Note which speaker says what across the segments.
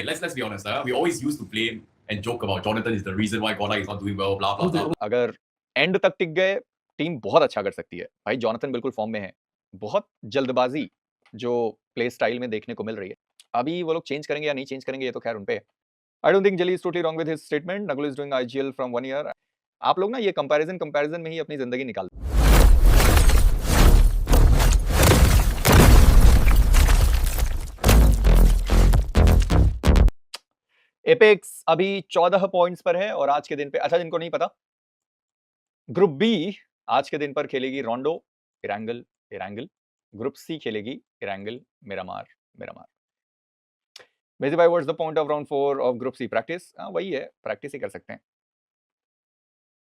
Speaker 1: let's be honest. We always used to blame and joke about Jonathan is the reason why Gola is not doing well. Blah blah blah.
Speaker 2: अगर and तक टिक गए team बहुत अच्छा कर सकती है। भाई जॉनथन बिल्कुल फॉर्म में है। बहुत जल्दबाजी जो प्ले स्टाइल में देखने को मिल रही है। अभी वो लोग चेंज करेंगे या नहीं चेंज करेंगे ये तो खैर उन पे है। आई डोंट थिंक जली is totally wrong with his statement. Nakul is doing IGL from 1 year. आप लोग ना ये कंपैरिजन में ही अपनी जिंदगी निकाल। एपेक्स अभी 14 पॉइंट्स पर है और आज के दिन पे, अच्छा जिनको नहीं पता, ग्रुप बी आज के दिन पर खेलेगी रोंडो इरांगल। ग्रुप सी खेलेगी इरांगल मिरामार। बेसिक भाई what's the point of round 4 of group C? Practice. वही है, प्रैक्टिस ही कर सकते हैं।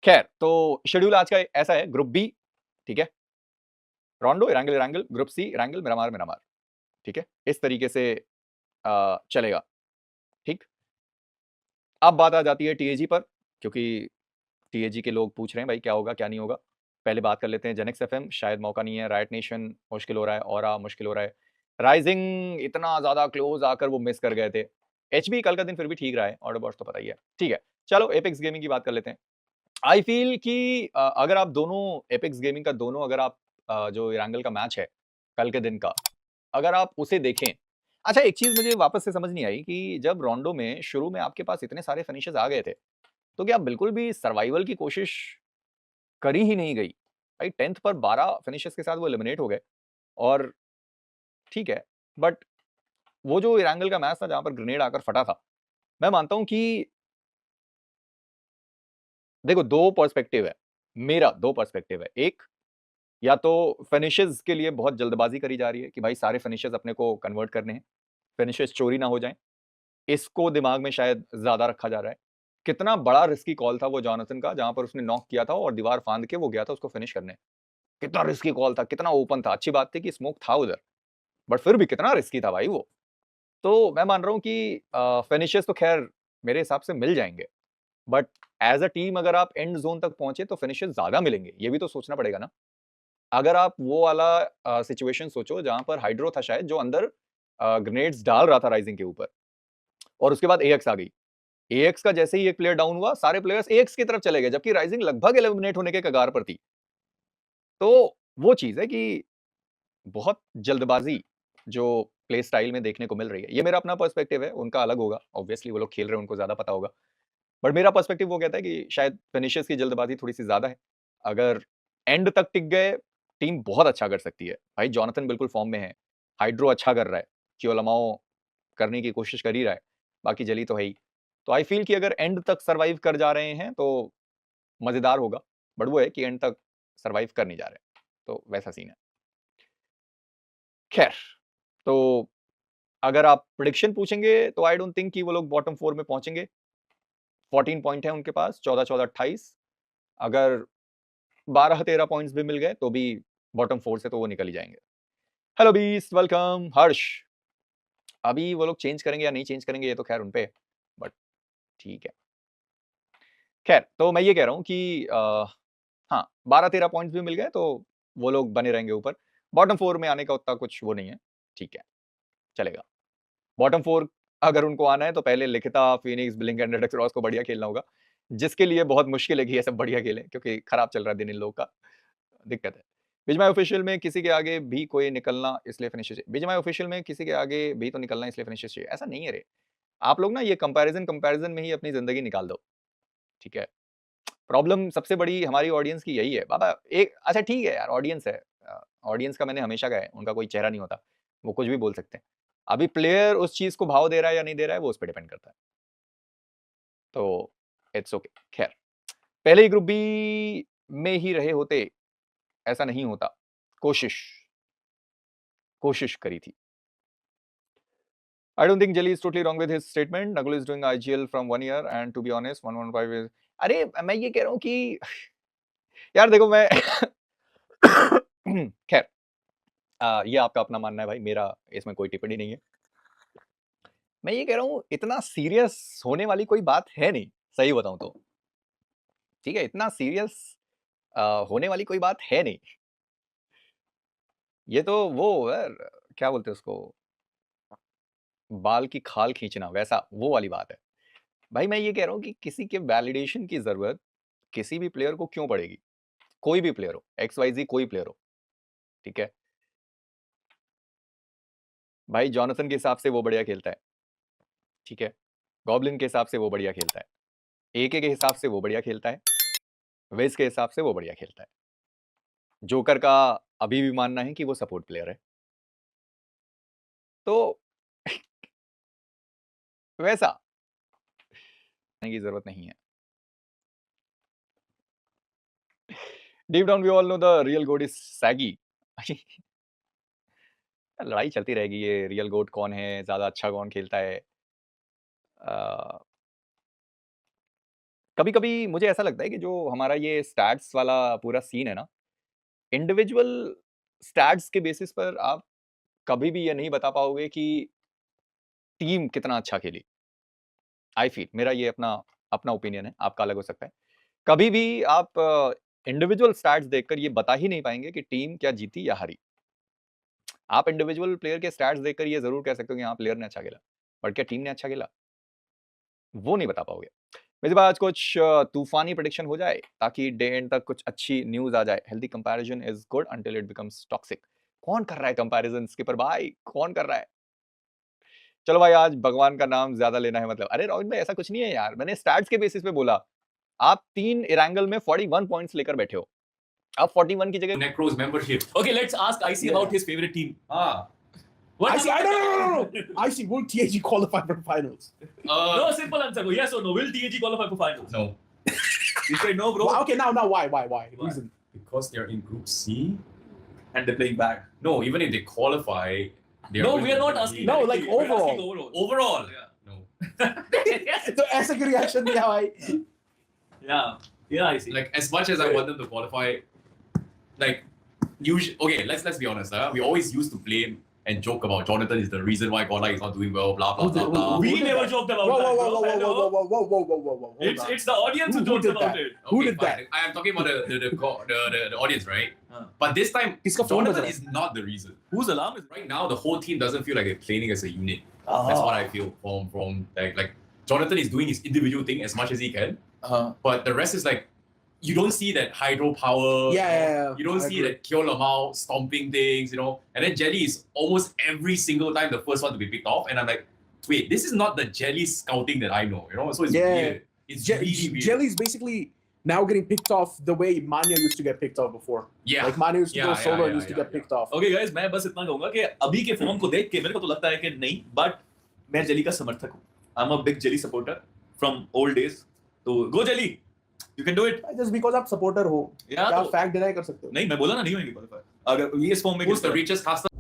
Speaker 2: खैर तो शेड्यूल आज का ऐसा है, ग्रुप बी ठीक है, रोंडो इरांगल, ग्रुप सी इरांगल मिरामार ठीक है, इस तरीके से चलेगा। ठीक, अब बात आ जाती है टीएजी पर, क्योंकि टीएजी के लोग पूछ रहे हैं भाई क्या होगा क्या नहीं होगा। पहले बात कर लेते हैं जेनेक्स एफएम, शायद मौका नहीं है। राइट नेशन मुश्किल हो रहा है, और मुश्किल हो रहा है। राइजिंग इतना ज्यादा क्लोज आकर वो मिस कर गए थे। एचबी कल का दिन फिर भी ठीक रहा है, ऑर्डर बॉक्स तो पता ही है। ठीक है, चलो एपेक्स गेमिंग की बात कर लेते हैं। आई फील कि अगर आप दोनों एपेक्स गेमिंग का दोनों, अगर आप जो इरांगल का मैच है कल के दिन का, अगर आप उसे देखें। अच्छा एक चीज मुझे वापस से समझ नहीं आई कि जब रोंडो में शुरू में आपके पास इतने सारे फिनिशेस आ गए थे, तो क्या बिल्कुल भी सर्वाइवल की कोशिश करी ही नहीं गई? भाई 10th पर 12 फिनिशेस के साथ वो एलिमिनेट हो गए, और ठीक है, बट वो जो इरांगल का मैच था जहां पर ग्रेनेड आकर फटा था, मैं मानता हूं कि देखो दो पर्सपेक्टिव है, मेरा दो पर्सपेक्टिव है। एक, या तो फिनिशेस के लिए बहुत जल्दबाजी करी जा रही है कि भाई सारे फिनिशेस अपने को कन्वर्ट करने हैं, फिनिशेस चोरी ना हो जाएं, इसको दिमाग में शायद ज्यादा रखा जा रहा है। कितना बड़ा रिस्की कॉल था वो जॉनथन का, जहां पर उसने नॉक किया था और दीवार फांद के वो गया था उसको फिनिश करने। कितना रिस्की कॉल था, कितना ओपन था। अच्छी बात थी कि स्मोक था उधर, बट फिर भी कितना रिस्की था भाई वो। तो मैं मान रहा हूं कि फिनिशेस तो खैर मेरे हिसाब से मिल जाएंगे, बट एज अ टीम अगर आप एंड जोन तक पहुंचे तो फिनिशेस ज्यादा मिलेंगे, ये भी तो सोचना पड़ेगा ना। अगर आप वो वाला सिचुएशन सोचो जहां पर हाइड्रो था शायद, जो अंदर ग्रेनेड्स डाल रहा था राइजिंग के ऊपर, और उसके बाद एएक्स आ गई। एएक्स का जैसे ही एक प्लेयर डाउन हुआ, सारे प्लेयर्स एएक्स की तरफ चले गए, जबकि राइजिंग लगभग एलिमिनेट होने के कगार पर थी। तो वो चीज है कि बहुत जल्दबाजी जो प्ले स्टाइल में देखने को मिल रही है। ये मेरा अपना पर्सपेक्टिव है, उनका अलग होगा, ऑब्वियसली वो लोग खेल रहे हैं, उनको ज्यादा पता होगा। बट मेरा पर्सपेक्टिव वो कहता है कि शायद फिनिशेस की जल्दबाजी थोड़ी सी ज्यादा है। अगर एंड तक टिक गए टीम बहुत अच्छा कर सकती है। भाई जॉनथन बिल्कुल फॉर्म में है, हाइड्रो अच्छा कर रहा है, क्योलमाओ करने की कोशिश कर ही रहा है, बाकी जली तो है ही। तो आई फील कि अगर एंड तक सर्वाइव कर जा रहे हैं तो मजेदार होगा, बट वो है कि एंड तक सर्वाइव कर नहीं जा रहे, तो वैसा सीन है। खैर तो अगर आप प्रिडिक्शन पूछेंगे तो आई डोंट थिंक कि वो लोग बॉटम 4 में पहुंचेंगे। 14 पॉइंट है उनके पास, 14 28। अगर 12 13 पॉइंट्स भी मिल गए तो भी बॉटम 4 से तो वो निकल ही जाएंगे। हेलो बीस्ट, वेलकम हर्ष। अभी वो लोग चेंज करेंगे या नहीं चेंज करेंगे ये तो खैर उन पे, बट ठीक है। खैर तो मैं ये कह रहा हूं कि हाँ 12 13 पॉइंट्स भी मिल गए तो वो लोग बने रहेंगे ऊपर। बॉटम 4 में आने का उतना कुछ वो नहीं है, ठीक है, चलेगा। बॉटम 4 अगर उनको आना है तो पहले लिखिता, Phoenix, blink and red cross को बढ़िया खेलना होगा, जिसके लिए बहुत मुश्किल है कि ये सब बढ़िया खेलें, क्योंकि खराब चल रहा है दिन इन लोगों का, दिक्कत है। बिजमाई ऑफिशियल में किसी के आगे भी कोई निकलना इसलिए फिनिशेस चाहिए। बिजमाई ऑफिशियल में किसी के आगे भी तो निकलना इसलिए फिनिशेस चाहिए, ऐसा नहीं है रे। आप लोग ना ये कंपैरिजन में ही अपनी जिंदगी निकाल दो, ठीक है। प्रॉब्लम सबसे बड़ी हमारी ऑडियंस की यही है बाबा। एक अच्छा ठीक है यार, ऑडियंस है, ऑडियंस का मैंने हमेशा कहा है, उनका कोई चेहरा नहीं होता, वो कुछ भी बोल सकते हैं। अभी प्लेयर उस चीज को भाव दे रहा है या नहीं दे रहा है वो उस पर डिपेंड करता है, तो इट्स ओके। खैर पहले ही ग्रुप बी में ही रहे होते ऐसा नहीं होता, कोशिश करी थी। I don't think Jelly is totally wrong with his statement. Nagul is doing IGL from 1 year and to be honest 115 is, अरे मैं ये कह रहा हूँ कि यार देखो मैं खैर ये आपका अपना मानना है भाई, मेरा इसमें कोई टिप्पणी नहीं है। मैं ये कह रहा हूँ इतना सीरियस होने वाली कोई बात है नहीं, सही बताऊं तो, ठीक है, इतना सीरियस होने वाली कोई बात है नहीं। ये तो वो यार क्या बोलते हैं उसको, बाल की खाल खींचना, वैसा वो वाली बात है। भाई मैं ये कह रहा हूँ कि किसी के वैलिडेशन की ज़रूरत किसी भी प्लेयर को क्यों पड़ेगी? कोई भी प्लेयर हो, XYZ कोई प्लेयर हो, ठीक है? भाई जॉनसन के हिसाब से वो बढ़िया खेलता है, ठीक है? गॉब्लिन के हिसाब से वो बढ़िया खेलता है, AK के हिसाब से वो बढ़िया खेलता है, विज़ के हिसाब से वो बढ़िया खेलता है। जोकर का अभी भी मानना है कि वो सपोर्ट प्लेयर है। तो वैसा की ज़रूरत नहीं है। Deep down we all know the real GOAT is Saggy. लड़ाई चलती रहेगी ये रियल गोट कौन है, ज़्यादा अच्छा कौन खेलता है। कभी-कभी मुझे ऐसा लगता है कि जो हमारा ये स्टैट्स वाला पूरा सीन है ना, इंडिविजुअल स्टैट्स के बेसिस पर आप कभी भी ये नहीं बता पाओगे कि टीम कितना अच्छा खेली। आई फील मेरा ये अपना ओपिनियन है, आपका अलग हो सकता है। कभी भी आप इंडिविजुअल स्टैट्स देखकर ये बता ही नहीं पाएंगे कि टीम क्या जीती या हारी। आप इंडिविजुअल प्लेयर के स्टैट्स देखकर ये जरूर कह सकते हो कि हाँ प्लेयर ने अच्छा खेला, बट क्या टीम ने अच्छा खेला वो नहीं बता पाओगे। मेरे पास कुछ तूफानी प्रेडिक्शन हो जाए ताकि डे एंड तक कुछ अच्छी न्यूज आ जाए। Healthy comparison is good until it becomes toxic. कौन कर रहा है कंपैरिजन स्किपर भाई, कौन कर रहा है? चलो भाई आज भगवान का नाम ज्यादा लेना है मतलब। अरे रोहित भाई ऐसा कुछ नहीं है यार, मैंने स्टैट्स के बेसिस पे बोला। आप 3 इरैंगल में 41 पॉइंट्स लेकर बैठे हो, आप 41 की जगह
Speaker 1: Necro's membership.
Speaker 3: Okay, let's ask IC
Speaker 4: Yeah.
Speaker 3: about his favorite team. What
Speaker 4: I see. No. I see. Will TAG qualify for the finals?
Speaker 3: No, simple answer. Go yes or no. Will TAG qualify for finals?
Speaker 1: No,
Speaker 3: You say no, bro.
Speaker 4: Well, okay, now why?
Speaker 3: Why?
Speaker 4: Reason.
Speaker 1: because they're in Group C.
Speaker 3: And they're playing back.
Speaker 1: No, even if they qualify, they
Speaker 3: No,
Speaker 1: going
Speaker 3: we are
Speaker 1: to
Speaker 3: not
Speaker 1: be-
Speaker 3: asking.
Speaker 4: No,
Speaker 3: directly.
Speaker 4: like
Speaker 3: We're
Speaker 4: overall.
Speaker 3: asking overall.
Speaker 1: Overall.
Speaker 3: Yeah.
Speaker 1: No.
Speaker 4: तो ऐसा की reaction दिया भाई.
Speaker 3: Yeah, I see.
Speaker 1: Like as much as I want them to qualify, like usually, okay, let's be honest. We always used to blame and joke about Jonathan is the reason why Godlike is not doing well. Blah blah
Speaker 4: Who did-
Speaker 1: blah blah.
Speaker 4: who
Speaker 3: we
Speaker 4: did
Speaker 3: never
Speaker 4: that?
Speaker 3: joked about
Speaker 4: Whoa,
Speaker 3: that.
Speaker 4: whoa,
Speaker 3: bro.
Speaker 4: whoa, whoa,
Speaker 3: Hello?
Speaker 4: whoa, whoa, whoa, whoa, whoa, whoa, whoa. Hold on.
Speaker 3: It's the audience who
Speaker 4: Who
Speaker 3: jokes
Speaker 4: did
Speaker 3: about
Speaker 4: that?
Speaker 3: it.
Speaker 4: Who
Speaker 1: Okay,
Speaker 4: did
Speaker 1: fine.
Speaker 4: that?
Speaker 1: I am talking about the audience, right?
Speaker 3: Huh.
Speaker 1: But this time,
Speaker 4: किसका phone
Speaker 1: Jonathan
Speaker 4: बज
Speaker 1: is not the reason.
Speaker 3: Whose alarm is it?
Speaker 1: Right now, the whole team doesn't feel like they're playing as a unit. That's what I feel from like Jonathan is doing his individual thing as much as he can, but the rest is like you don't see that hydropower.
Speaker 4: Yeah.
Speaker 1: You don't
Speaker 4: I
Speaker 1: see
Speaker 4: agree.
Speaker 1: that Kyo Lamau stomping things, And then Jelly is almost every single time the first one to be picked off, and I'm like, wait, this is not the Jelly scouting that I know, So it's
Speaker 4: Yeah.
Speaker 1: weird. It's really weird.
Speaker 4: Jelly's basically now getting picked off the way Manya used to get picked off before.
Speaker 1: Yeah.
Speaker 4: Like Manya used to go
Speaker 1: Yeah,
Speaker 4: solo
Speaker 1: yeah,
Speaker 4: and used to
Speaker 1: yeah,
Speaker 4: get picked off.
Speaker 3: Okay guys, मैं बस इतना कहूंगा कि अभी के form को देख के मेरे को तो लगता है कि नहीं, बट मैं जेली का समर्थक हूँ. I'm a big Jelly supporter from old days. तो go Jelly, you can do it.
Speaker 4: Just because आप supporter हो,
Speaker 3: Yeah,
Speaker 4: क्या
Speaker 3: तो
Speaker 4: fact deny कर सकते हो?
Speaker 3: नहीं, मैं बोला ना नहीं होंगे क्वालिफाई. अगर ये इस फॉर्म में
Speaker 1: Who's the richest caster?